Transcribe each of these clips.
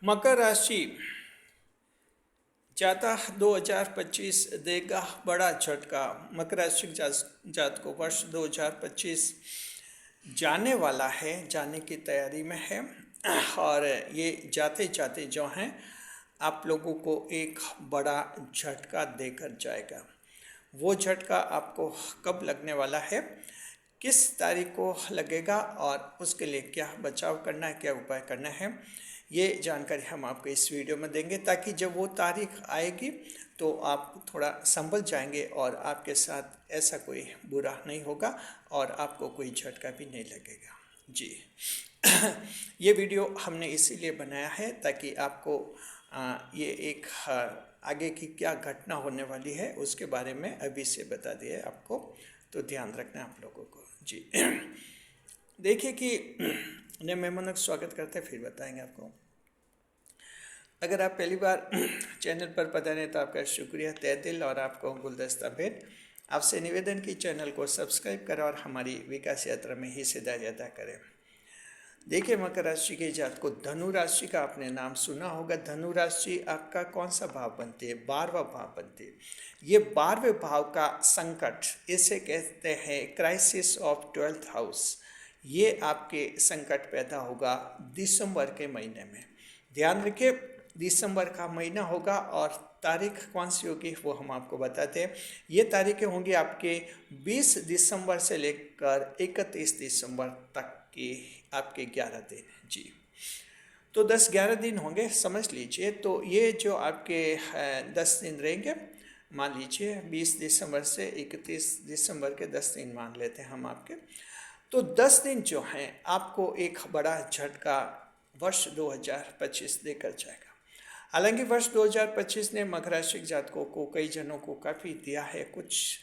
मकर राशि जाता 2025 देगा बड़ा झटका। मकर राशि जात को वर्ष 2025 जाने वाला है, जाने की तैयारी में है और ये जाते जाते जो हैं आप लोगों को एक बड़ा झटका देकर जाएगा। वो झटका आपको कब लगने वाला है, किस तारीख को लगेगा और उसके लिए क्या बचाव करना है, क्या उपाय करना है, ये जानकारी हम आपको इस वीडियो में देंगे ताकि जब वो तारीख आएगी तो आप थोड़ा संभल जाएंगे और आपके साथ ऐसा कोई बुरा नहीं होगा और आपको कोई झटका भी नहीं लगेगा जी। ये वीडियो हमने इसीलिए बनाया है ताकि आपको ये एक आगे की क्या घटना होने वाली है उसके बारे में अभी से बता दिए आपको, तो ध्यान रखना आप लोगों को जी। देखिए कि नए मेहमानों का स्वागत करते हैं, फिर बताएंगे आपको। अगर आप पहली बार चैनल पर पधारे तो आपका शुक्रिया तहे दिल और आपको गुलदस्ता भेंट। आपसे निवेदन की चैनल को सब्सक्राइब करें और हमारी विकास यात्रा में हिस्सेदारी अदा करें। देखिए मकर राशि के जात को धनु राशि का आपने नाम सुना होगा। धनु राशि आपका कौन सा भाव बनती है? 12वां भाव बनती है। ये 12वें भाव का संकट, इसे कहते हैं क्राइसिस ऑफ 12th हाउस। ये आपके संकट पैदा होगा दिसंबर के महीने में। ध्यान रखिए, दिसंबर का महीना होगा और तारीख कौन सी होगी वो हम आपको बताते हैं। ये तारीखें होंगी आपके 20 दिसंबर से लेकर 31 दिसंबर तक की आपके 11 दिन जी। तो 10-11 दिन होंगे समझ लीजिए। तो ये जो आपके 10 दिन रहेंगे, मान लीजिए 20 दिसंबर से 31 दिसंबर के 10 दिन मान लेते हैं हम आपके। तो 10 दिन जो हैं आपको एक बड़ा झटका वर्ष 2025 देकर जाएगा। हालांकि वर्ष 2025 ने मकर राशि जातकों को कई जनों को काफ़ी दिया है, कुछ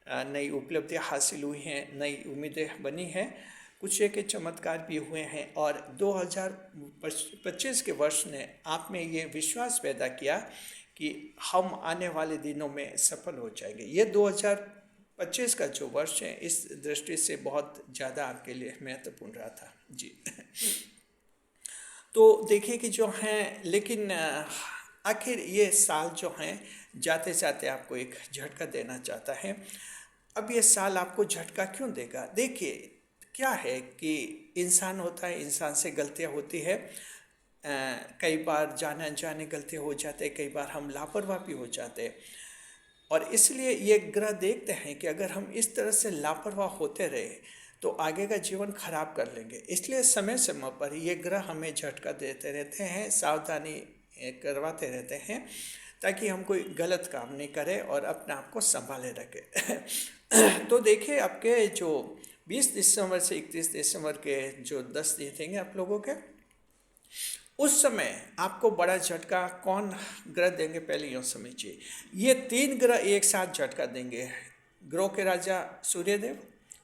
नई उपलब्धियां हासिल हुई हैं, नई उम्मीदें बनी हैं, कुछ एक चमत्कार भी हुए हैं और 2025 के वर्ष ने आप में ये विश्वास पैदा किया कि हम आने वाले दिनों में सफल हो जाएंगे। ये 2025 का जो वर्ष है इस दृष्टि से बहुत ज़्यादा आपके लिए महत्वपूर्ण रहा था जी। तो देखिए कि जो हैं, लेकिन आखिर ये साल जो हैं जाते जाते आपको एक झटका देना चाहता है। अब ये साल आपको झटका क्यों देगा? देखिए क्या है कि इंसान होता है, इंसान से गलतियां होती है, कई बार जाने अनजाने गलतियां हो जाते हैं, कई बार हम लापरवाह भी हो जाते हैं और इसलिए ये ग्रह देखते हैं कि अगर हम इस तरह से लापरवाह होते रहे तो आगे का जीवन खराब कर लेंगे। इसलिए समय समय पर ये ग्रह हमें झटका देते रहते हैं, सावधानी करवाते रहते हैं ताकि हम कोई गलत काम नहीं करें और अपने आप को संभाले रखें। तो देखिए आपके जो 20 दिसंबर से 31 दिसंबर के जो 10 दिन देंगे आप लोगों के, उस समय आपको बड़ा झटका कौन ग्रह देंगे पहले यूँ समझिए। ये 3 ग्रह एक साथ झटका देंगे। ग्रहों के राजा सूर्यदेव,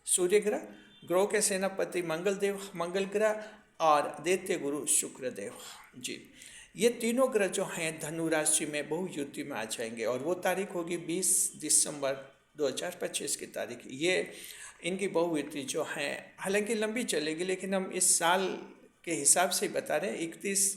सूर्य ग्रह, ग्रहों के सेनापति मंगल देव, मंगल ग्रह और दैत्य गुरु शुक्र देव जी। ये तीनों ग्रह जो हैं धनु राशि में बहुयुति में आ जाएंगे और वो तारीख होगी 20 दिसंबर 2025 की तारीख। ये इनकी बहुयुति जो है हालांकि लंबी चलेगी, लेकिन हम इस साल के हिसाब से बता रहे हैं 31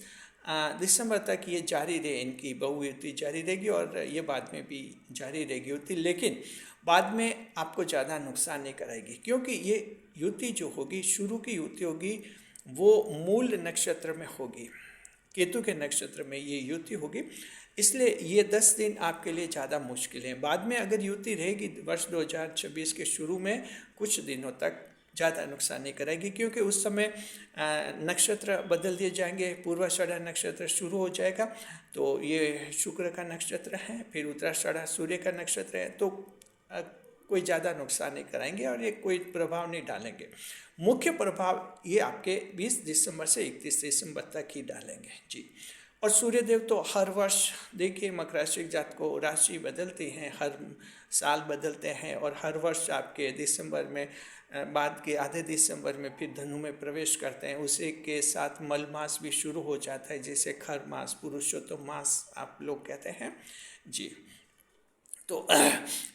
दिसंबर तक ये जारी रहे, इनकी बहुयुति जारी रहेगी और ये बाद में भी जारी रहेगी युति, लेकिन बाद में आपको ज़्यादा नुकसान नहीं कराएगी क्योंकि ये युति जो होगी, शुरू की युति होगी, वो मूल नक्षत्र में होगी, केतु के नक्षत्र में ये युति होगी। इसलिए ये 10 दिन आपके लिए ज़्यादा मुश्किल है। बाद में अगर युति रहेगी वर्ष 2026 के शुरू में कुछ दिनों तक ज़्यादा नुकसान नहीं कराएगी क्योंकि उस समय नक्षत्र बदल दिए जाएंगे, पूर्वाषाढ़ा नक्षत्र शुरू हो जाएगा, तो ये शुक्र का नक्षत्र है, फिर उत्तराषाढ़ा सूर्य का नक्षत्र है, तो कोई ज़्यादा नुकसान नहीं कराएंगे और ये कोई प्रभाव नहीं डालेंगे। मुख्य प्रभाव ये आपके 20 दिसंबर से 31 दिसंबर तक ही डालेंगे जी। और सूर्यदेव तो हर वर्ष देखिए मकर राशि जात को राशि बदलती हैं, हर साल बदलते हैं और हर वर्ष आपके दिसंबर में बाद के आधे दिसंबर में फिर धनु में प्रवेश करते हैं। उसी के साथ मल मास भी शुरू हो जाता है, जैसे खर मास, पुरुषोत्तम मास आप लोग कहते हैं जी। तो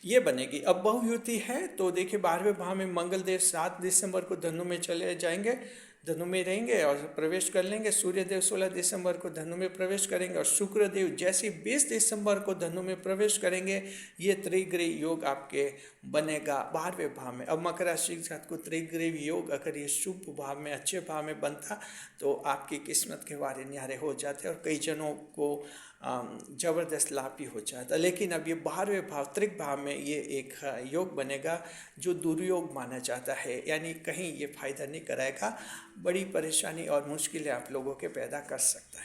ये बनेगी। अब बहुयुति है तो देखिए 12वें भाव में मंगल देव 7 दिसंबर को धनु में चले जाएंगे, धनु में रहेंगे और प्रवेश कर लेंगे। सूर्यदेव 16 दिसंबर को धनु में प्रवेश करेंगे और शुक्रदेव जैसे 20 दिसंबर को धनु में प्रवेश करेंगे। ये त्रिग्रही योग आपके बनेगा 12वें भाव में। अब मकर राशि के साथ को त्रिग्रही योग अगर ये शुभ भाव में, अच्छे भाव में बनता तो आपकी किस्मत के वारे न्यारे हो जाते और कई जनों को जबरदस्त लाभ भी हो जाता। लेकिन अब ये 12वें भाव त्रिक भाव में ये एक योग बनेगा जो दुर्योग माना जाता है, यानी कहीं ये फायदा नहीं कराएगा, बड़ी परेशानी और मुश्किलें आप लोगों के पैदा कर सकता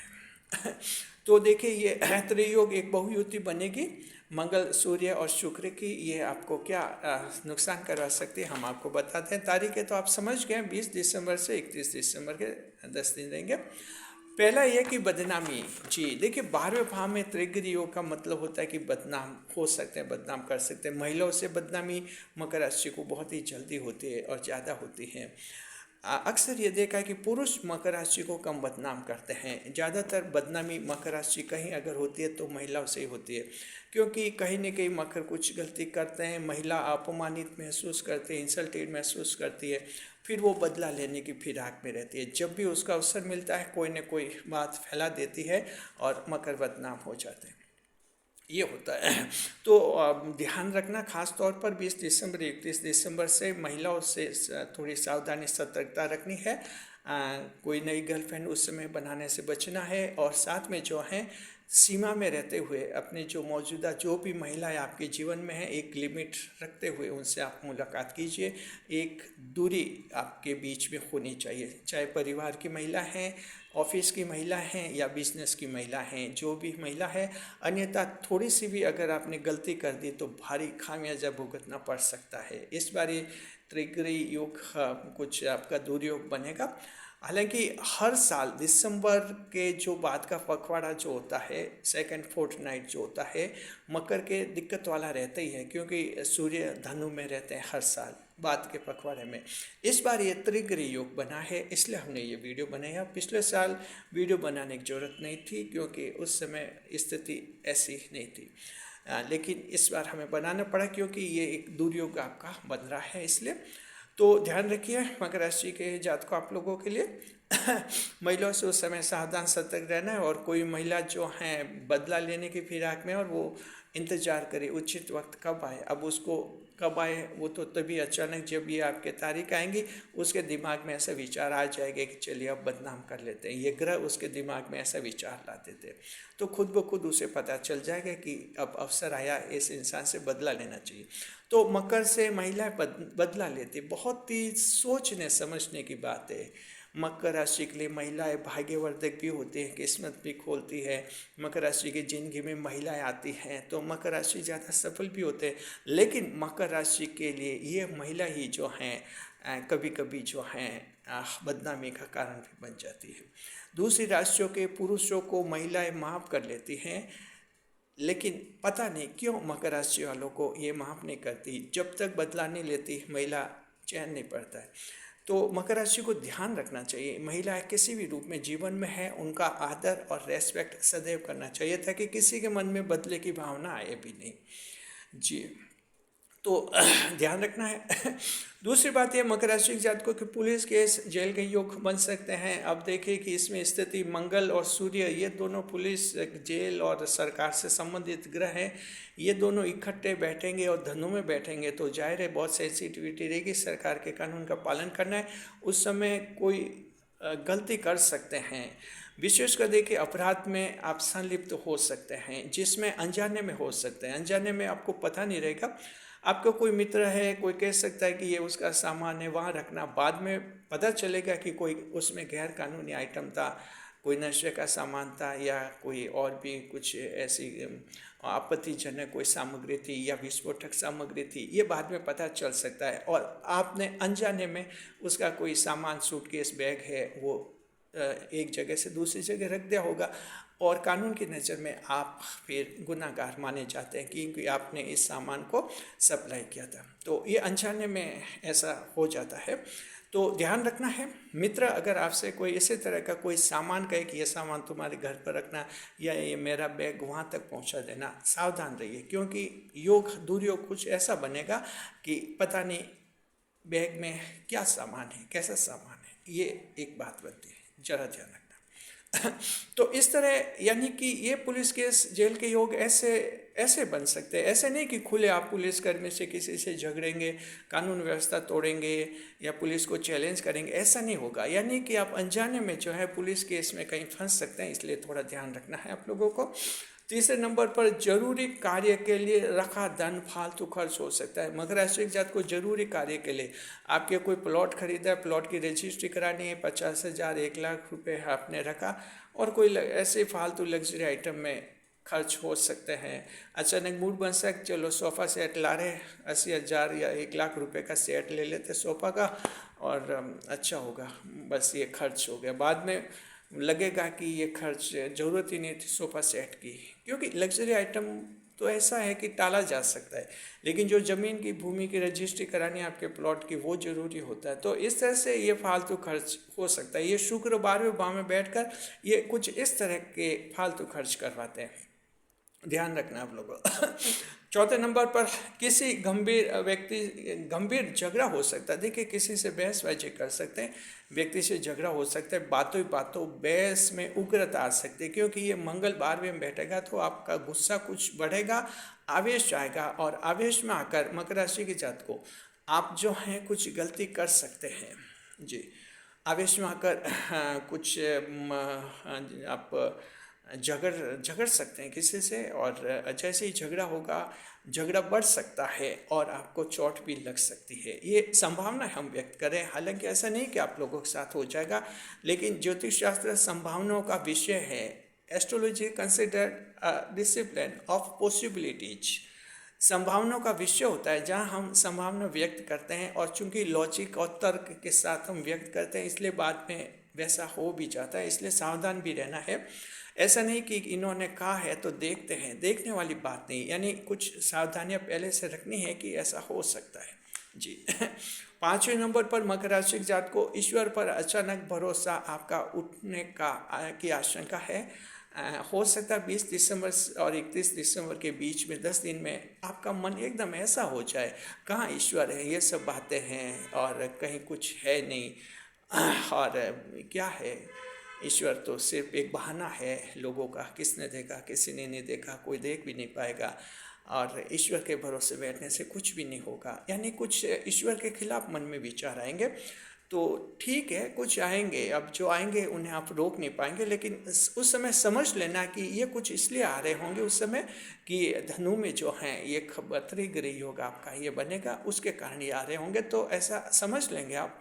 है। तो देखिए ये त्रियोग एक बहुयुति बनेगी। मंगल, सूर्य और शुक्र की ये आपको क्या नुकसान करवा सकती है हम आपको बताते हैं। तारीखें तो आप समझ गए, 20 दिसंबर से 31 दिसंबर के 10 दिन रहेंगे। पहला यह कि बदनामी। जी देखिए 12वें भाव में त्रिग्रही योग का मतलब होता है कि बदनाम हो सकते हैं, बदनाम कर सकते हैं। महिलाओं से बदनामी मकर राशि को बहुत ही जल्दी होती है और ज़्यादा होती है। अक्सर ये देखा है कि पुरुष मकर राशि को कम बदनाम करते हैं। ज़्यादातर बदनामी मकर राशि कहीं अगर होती है तो महिलाओं से ही होती है, क्योंकि कहीं न कहीं मकर कुछ गलती करते हैं, महिला अपमानित महसूस करती है, इंसल्टेड महसूस करती है, फिर वो बदला लेने की फिराक में रहती है। जब भी उसका अवसर मिलता है कोई न कोई बात फैला देती है और मकर बदनाम हो जाते हैं, ये होता है। तो ध्यान रखना खास तौर पर 20 दिसंबर 31 दिसंबर से महिलाओं से थोड़ी सावधानी सतर्कता रखनी है। कोई नई गर्लफ्रेंड उस समय बनाने से बचना है और साथ में जो है सीमा में रहते हुए अपने जो मौजूदा जो भी महिलाएं आपके जीवन में हैं एक लिमिट रखते हुए उनसे आप मुलाकात कीजिए। एक दूरी आपके बीच में होनी चाहिए, चाहे परिवार की महिला हैं, ऑफिस की महिला हैं या बिजनेस की महिला हैं, जो भी महिला है। अन्यथा थोड़ी सी भी अगर आपने गलती कर दी तो भारी खामियाजा भुगतना पड़ सकता है। इस बार ये त्रिग्रही योग कुछ आपका दुर्योग बनेगा। हालांकि हर साल दिसंबर के जो बाद का पखवाड़ा जो होता है, सेकंड फोर्टनाइट जो होता है, मकर के दिक्कत वाला रहता ही है, क्योंकि सूर्य धनु में रहते हैं हर साल बाद के पखवाड़े में। इस बार ये त्रिग्रही योग बना है, इसलिए हमने ये वीडियो बनाया। पिछले साल वीडियो बनाने की जरूरत नहीं थी क्योंकि उस समय स्थिति ऐसी नहीं थी, लेकिन इस बार हमें बनाना पड़ा क्योंकि ये एक दुर्योग आपका बन रहा है, इसलिए। तो ध्यान रखिए मकर राशि के जातकों आप लोगों के लिए महिलाओं से उस समय सावधान सतर्क रहना है। और कोई महिला जो हैं बदला लेने की फिराक में और वो इंतज़ार करे उचित वक्त कब आए। अब उसको कब आए वो तो तभी अचानक जब ये आपके तारीख आएंगी उसके दिमाग में ऐसा विचार आ जाएगा कि चलिए अब बदनाम कर लेते हैं। ये ग्रह उसके दिमाग में ऐसा विचार लाते थे, तो खुद ब खुद उसे पता चल जाएगा कि अब अवसर आया, इस इंसान से बदला लेना चाहिए। तो मकर से महिलाएं बदला लेती, बहुत ही सोचने समझने की बात है। मकर राशि के लिए महिलाएं भाग्यवर्धक भी होती हैं, किस्मत भी खोलती है। मकर राशि की जिंदगी में महिलाएं आती हैं तो मकर राशि ज़्यादा सफल भी होते हैं। लेकिन मकर राशि के लिए ये महिला ही जो हैं कभी कभी जो हैं बदनामी का कारण भी बन जाती है। दूसरी राशियों के पुरुषों को महिलाएं माफ़ कर लेती हैं, लेकिन पता नहीं क्यों मकर राशि वालों को ये माफ़ नहीं करती। जब तक बदला नहीं लेती महिला चैन नहीं पड़ता है। तो मकर राशि को ध्यान रखना चाहिए, महिलाएं किसी भी रूप में जीवन में है उनका आदर और रेस्पेक्ट सदैव करना चाहिए ताकि किसी के मन में बदले की भावना आए भी नहीं। जी तो ध्यान रखना है। दूसरी बात यह मकर राशि के जातकों के पुलिस केस जेल के योग बन सकते हैं। अब देखिए कि इसमें स्थिति मंगल और सूर्य ये दोनों पुलिस, जेल और सरकार से संबंधित ग्रह हैं, ये दोनों इकट्ठे बैठेंगे और धनु में बैठेंगे तो जाहिर है बहुत सेंसिटिविटी रहेगी। सरकार के कानून का पालन करना है, उस समय कोई गलती कर सकते हैं। विशेषकर देखिए अपराध में आप संलिप्त हो सकते हैं जिसमें अनजाने में हो सकते हैं। अनजाने में आपको पता नहीं रहेगा, आपका कोई मित्र है, कोई कह सकता है कि ये उसका सामान है वहाँ रखना, बाद में पता चलेगा कि कोई उसमें गैर कानूनी आइटम था, कोई नशे का सामान था या कोई और भी कुछ ऐसी आपत्तिजनक कोई सामग्री थी या विस्फोटक सामग्री थी, ये बाद में पता चल सकता है। और आपने अनजाने में उसका कोई सामान, सूटकेस, बैग है वो एक जगह से दूसरी जगह रख दिया होगा और कानून की नज़र में आप फिर गुनाहगार माने जाते हैं क्योंकि आपने इस सामान को सप्लाई किया था। तो ये अनजाने में ऐसा हो जाता है, तो ध्यान रखना है। मित्र अगर आपसे कोई इसी तरह का कोई सामान कहे कि ये सामान तुम्हारे घर पर रखना या ये मेरा बैग वहाँ तक पहुँचा देना, सावधान रहिए क्योंकि योग दुर्योग कुछ ऐसा बनेगा कि पता नहीं बैग में क्या सामान है, कैसा सामान है, ये एक बात बनती है, जरा ध्यान रखना। तो इस तरह यानी कि ये पुलिस केस जेल के योग ऐसे ऐसे बन सकते हैं। ऐसे नहीं कि खुले आप पुलिसकर्मी से किसी से झगड़ेंगे, कानून व्यवस्था तोड़ेंगे या पुलिस को चैलेंज करेंगे, ऐसा नहीं होगा। यानी कि आप अनजाने में जो है पुलिस केस में कहीं फंस सकते हैं, इसलिए थोड़ा ध्यान रखना है आप लोगों को। तीसरे नंबर पर जरूरी कार्य के लिए रखा धन फालतू खर्च हो सकता है। मकर राशि के जात को जरूरी कार्य के लिए आपके कोई प्लॉट खरीदा है, प्लॉट की रजिस्ट्री करानी है, 50,000 1 लाख रुपए आपने रखा और कोई ऐसे फालतू लग्जरी आइटम में खर्च हो सकते हैं। अचानक मूड बन सकता, चलो सोफ़ा सेट ला रहे, 80,000 या 1 लाख रुपए का सेट ले लेते सोफ़ा का और अच्छा होगा, बस ये खर्च हो गया। बाद में लगेगा कि ये खर्च ज़रूरत ही नहीं थी सोफ़ा सेट की, क्योंकि लग्जरी आइटम तो ऐसा है कि टाला जा सकता है, लेकिन जो ज़मीन की भूमि की रजिस्ट्री करानी है आपके प्लॉट की, वो ज़रूरी होता है। तो इस तरह से ये फालतू खर्च हो सकता है। ये शुक्र 12वें भाव में बैठकर ये कुछ इस तरह के फालतू खर्च करवाते हैं, ध्यान रखना आप लोगों। चौथे नंबर पर किसी गंभीर झगड़ा हो सकता है। देखिए, किसी से बहसबाजी कर सकते हैं, व्यक्ति से झगड़ा हो सकता है, बातों ही बातों बहस में उग्रता आ सकती है, क्योंकि ये मंगल 12वें में बैठेगा तो आपका गुस्सा कुछ बढ़ेगा, आवेश आएगा और आवेश में आकर मकर राशि के जात को आप जो हैं कुछ गलती कर सकते हैं जी। आवेश में आकर कुछ आप झगड़ सकते हैं किसी से, और जैसे ही झगड़ा होगा, झगड़ा बढ़ सकता है और आपको चोट भी लग सकती है। ये संभावना हम व्यक्त करें, हालांकि ऐसा नहीं कि आप लोगों के साथ हो जाएगा, लेकिन ज्योतिष शास्त्र संभावनाओं का विषय है। Astrology considered discipline of possibilities, संभावनाओं का विषय होता है जहां हम संभावना व्यक्त करते हैं, और चूंकि लॉजिक और तर्क के साथ हम व्यक्त करते हैं, इसलिए बाद में वैसा हो भी जाता है, इसलिए सावधान भी रहना है। ऐसा नहीं कि इन्होंने कहा है तो देखते हैं, देखने वाली बात नहीं, यानी कुछ सावधानियां पहले से रखनी है कि ऐसा हो सकता है जी। 5वें नंबर पर मकर राशि जात को ईश्वर पर अचानक भरोसा आपका उठने की आशंका है। हो सकता है 20 दिसंबर और 31 दिसंबर के बीच में 10 दिन में आपका मन एकदम ऐसा हो जाए, कहाँ ईश्वर है, ये सब बातें हैं और कहीं कुछ है नहीं, और क्या है, ईश्वर तो सिर्फ एक बहाना है लोगों का, किसने देखा, किसी ने नहीं देखा, कोई देख भी नहीं पाएगा, और ईश्वर के भरोसे बैठने से कुछ भी नहीं होगा। यानी कुछ ईश्वर के खिलाफ मन में विचार आएंगे, तो ठीक है, कुछ आएंगे, अब जो आएंगे उन्हें आप रोक नहीं पाएंगे, लेकिन उस समय समझ लेना कि ये कुछ इसलिए आ रहे होंगे उस समय कि धनु में जो हैं ये खबरतरी गृह योग आपका ये बनेगा, उसके कारण ये आ रहे होंगे, तो ऐसा समझ लेंगे आप,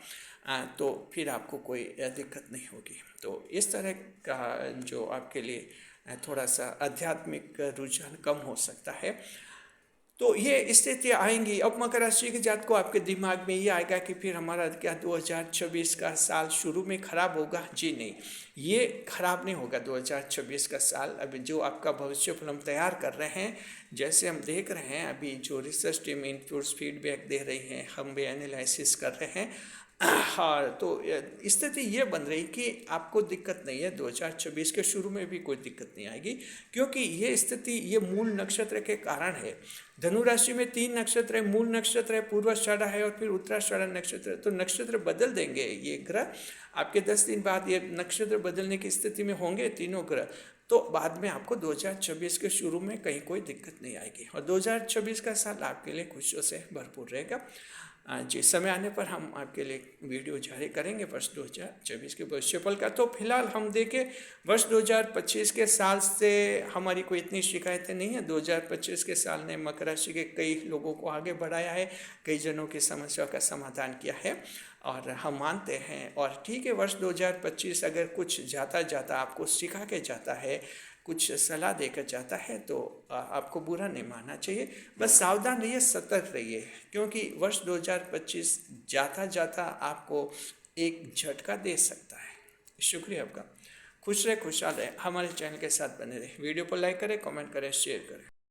तो फिर आपको कोई दिक्कत नहीं होगी। तो इस तरह का जो आपके लिए थोड़ा सा आध्यात्मिक रुझान कम हो सकता है, तो ये स्थितियाँ आएंगी। अब मकर राशि के जात को आपके दिमाग में ये आएगा कि फिर हमारा क्या 2026 का साल शुरू में खराब होगा? जी नहीं, ये खराब नहीं होगा 2026 का साल। अभी जो आपका भविष्य फल हम तैयार कर रहे हैं, जैसे हम देख रहे हैं, अभी जो रिसर्च टीम इनपुट्स फीडबैक दे रही हैं, हम भी एनालिसिस कर रहे हैं, हाँ, तो स्थिति ये बन रही कि आपको दिक्कत नहीं है, 2026 के शुरू में भी कोई दिक्कत नहीं आएगी, क्योंकि ये स्थिति ये मूल नक्षत्र के कारण है। धनु राशि में 3 नक्षत्र है, मूल नक्षत्र है, पूर्वाषाढ़ा है और फिर उत्तराषाढ़ा नक्षत्र है। तो नक्षत्र बदल देंगे ये ग्रह, आपके 10 दिन बाद ये नक्षत्र बदलने की स्थिति में होंगे तीनों ग्रह, तो बाद में आपको 2026 के शुरू में कहीं कोई दिक्कत नहीं आएगी, और 2026 का साल आपके लिए खुशियों से भरपूर रहेगा जी। समय आने पर हम आपके लिए वीडियो जारी करेंगे वर्ष 2024 के भविष्यफल का। तो फिलहाल हम देखें, वर्ष 2025 के साल से हमारी कोई इतनी शिकायतें नहीं है। 2025 के साल ने मकर राशि के कई लोगों को आगे बढ़ाया है, कई जनों की समस्या का समाधान किया है, और हम मानते हैं। और ठीक है, वर्ष 2025 अगर कुछ जाता जाता आपको सिखा के जाता है, कुछ सलाह देकर जाता है, तो आपको बुरा नहीं मानना चाहिए, बस सावधान रहिए, सतर्क रहिए, क्योंकि वर्ष 2025 जाता जाता आपको एक झटका दे सकता है। शुक्रिया आपका, खुश रहे, खुशहाल रहे, हमारे चैनल के साथ बने रहे। वीडियो को लाइक करें, कमेंट करें, शेयर करें।